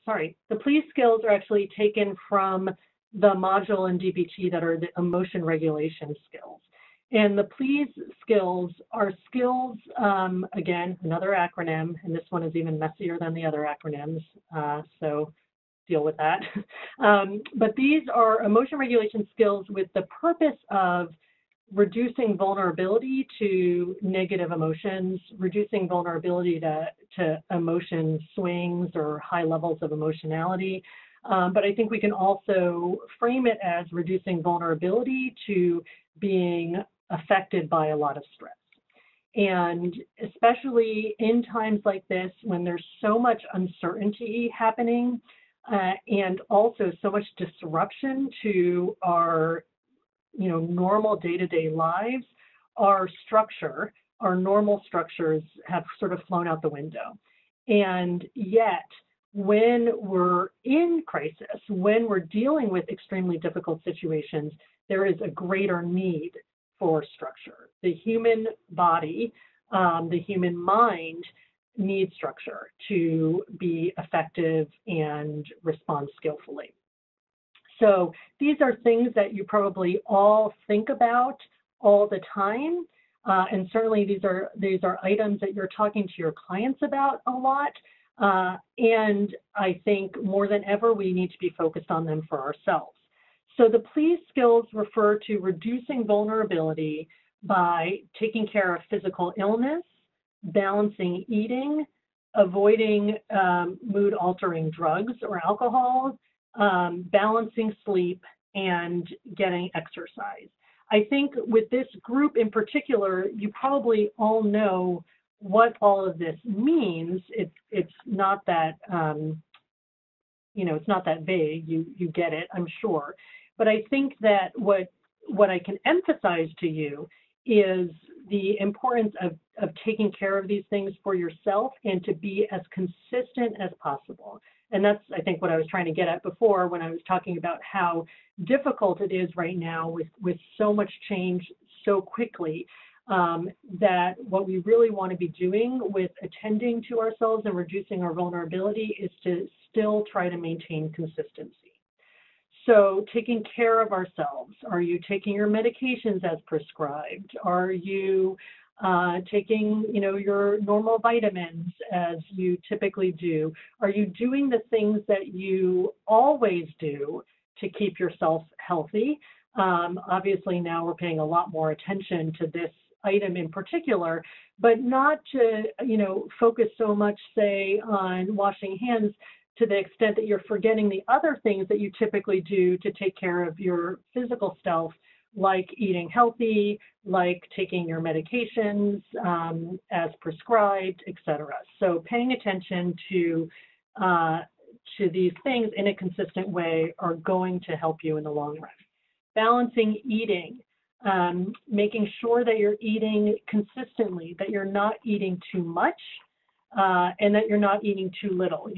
the please skills are actually taken from the module in DBT that are the emotion regulation skills. And the please skills are skills, again, another acronym, and this one is even messier than the other acronyms, so deal with that. But these are emotion regulation skills with the purpose of reducing vulnerability to negative emotions, reducing vulnerability to emotion swings or high levels of emotionality. But I think we can also frame it as reducing vulnerability to being affected by a lot of stress. And especially in times like this, when there's so much uncertainty happening and also so much disruption to our normal day-to-day lives, our structure, our normal structures have sort of flown out the window. And yet, when we're in crisis, when we're dealing with extremely difficult situations, there is a greater need for structure. The human body, the human mind needs structure to be effective and respond skillfully. So these are things that you probably all think about all the time. And certainly these are items that you're talking to your clients about a lot. And I think more than ever, we need to be focused on them for ourselves. So the please skills refer to reducing vulnerability by taking care of physical illness, balancing eating, avoiding mood-altering drugs or alcohol, balancing sleep, and getting exercise. I think with this group in particular, you probably all know what all of this means. It's not that it's not that vague. You get it, I'm sure. But I think that what I can emphasize to you is the importance of taking care of these things for yourself and to be as consistent as possible. And that's, I think, what I was trying to get at before when I was talking about how difficult it is right now with so much change so quickly, that what we really want to be doing with attending to ourselves and reducing our vulnerability is to still try to maintain consistency. So taking care of ourselves, are you taking your medications as prescribed? Are you taking, your normal vitamins as you typically do? Are you doing the things that you always do to keep yourself healthy? Obviously now we're paying a lot more attention to this item in particular, but not to, focus so much, say, on washing hands to the extent that you're forgetting the other things that you typically do to take care of your physical self, like eating healthy, like taking your medications as prescribed, etc. So paying attention to these things in a consistent way are going to help you in the long run. Balancing eating, making sure that you're eating consistently, that you're not eating too much, and that you're not eating too little.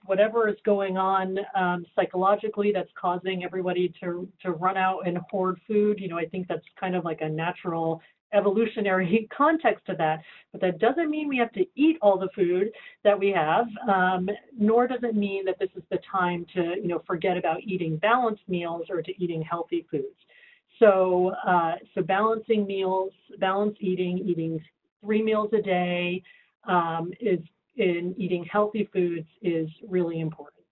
Whatever is going on psychologically that's causing everybody to run out and hoard food, I think that's kind of like a natural evolutionary context to that. But that doesn't mean we have to eat all the food that we have, nor does it mean that this is the time to, forget about eating balanced meals or to eating healthy foods. So, balancing meals, balanced eating 3 meals a day, in eating healthy foods is really important.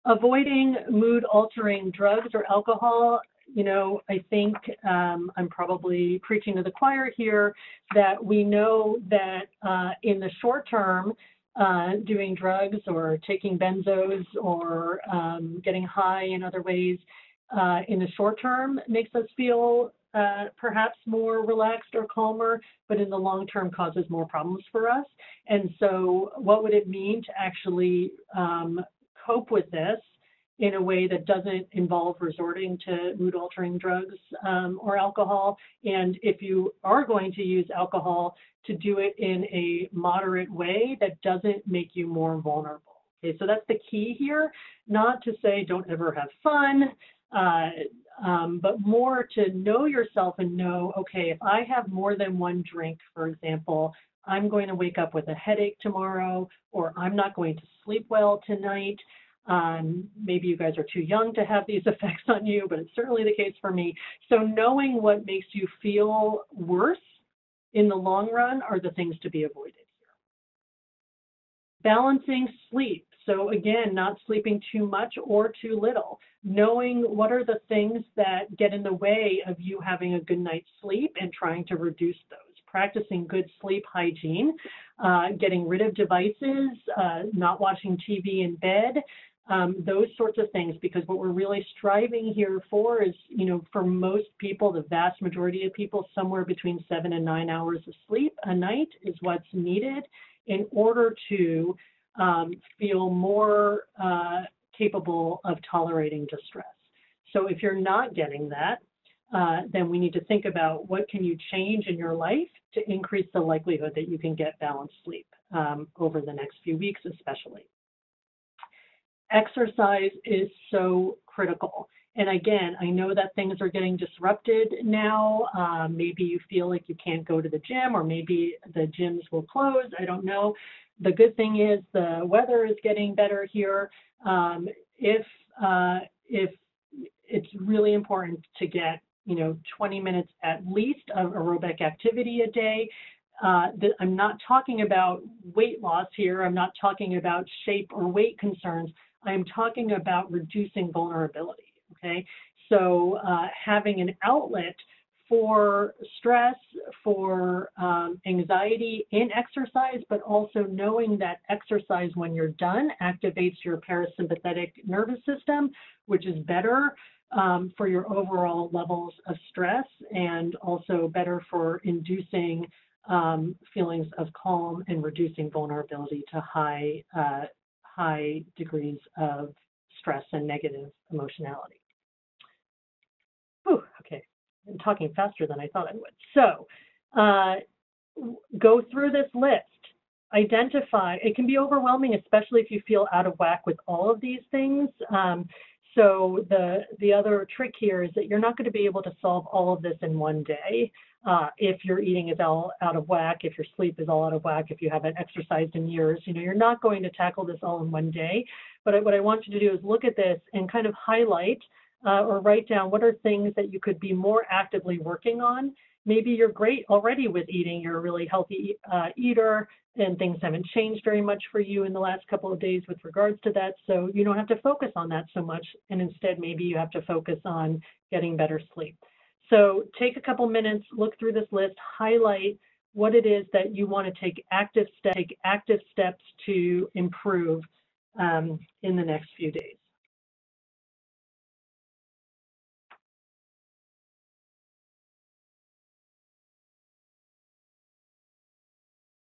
Avoiding mood-altering drugs or alcohol, I think I'm probably preaching to the choir here, that we know that in the short term, doing drugs or taking benzos or getting high in other ways in the short term makes us feel perhaps more relaxed or calmer, but in the long term causes more problems for us. And so what would it mean to actually cope with this in a way that doesn't involve resorting to mood-altering drugs or alcohol? And if you are going to use alcohol, to do it in a moderate way that doesn't make you more vulnerable. Okay, so that's the key here, not to say don't ever have fun, but more to know yourself and know, okay, if I have more than one drink, for example, I'm going to wake up with a headache tomorrow, or I'm not going to sleep well tonight. Maybe you guys are too young to have these effects on you, but it's certainly the case for me. So knowing what makes you feel worse in the long run are the things to be avoided here. Balancing sleep. So again, not sleeping too much or too little. Knowing what are the things that get in the way of you having a good night's sleep and trying to reduce those. Practicing good sleep hygiene, getting rid of devices, not watching TV in bed, those sorts of things, because what we're really striving here for is, for most people, the vast majority of people, somewhere between 7 and 9 hours of sleep a night is what's needed in order to feel more capable of tolerating distress. So if you're not getting that, then we need to think about what can you change in your life to increase the likelihood that you can get balanced sleep over the next few weeks, especially. Exercise is so critical. And again, I know that things are getting disrupted now. Maybe you feel like you can't go to the gym, or maybe the gyms will close. I don't know. The good thing is the weather is getting better here. If it's really important to get 20 minutes at least of aerobic activity a day. I'm not talking about weight loss here. I'm not talking about shape or weight concerns. I'm talking about reducing vulnerability, okay? So having an outlet for stress, for anxiety in exercise, but also knowing that exercise when you're done activates your parasympathetic nervous system, which is better for your overall levels of stress, and also better for inducing feelings of calm and reducing vulnerability to high degrees of stress and negative emotionality. Whew, okay, I'm talking faster than I thought I would. So go through this list. Identify. It can be overwhelming, especially if you feel out of whack with all of these things. So the other trick here is that you're not going to be able to solve all of this in one day. If your eating is all out of whack, if your sleep is all out of whack, if you haven't exercised in years, you're not going to tackle this all in one day. But what I want you to do is look at this and kind of highlight or write down what are things that you could be more actively working on. Maybe you're great already with eating. You're a really healthy eater, and things haven't changed very much for you in the last couple of days with regards to that. So you don't have to focus on that so much. And instead, maybe you have to focus on getting better sleep. So take a couple minutes, look through this list, highlight what it is that you want to take active steps to improve in the next few days.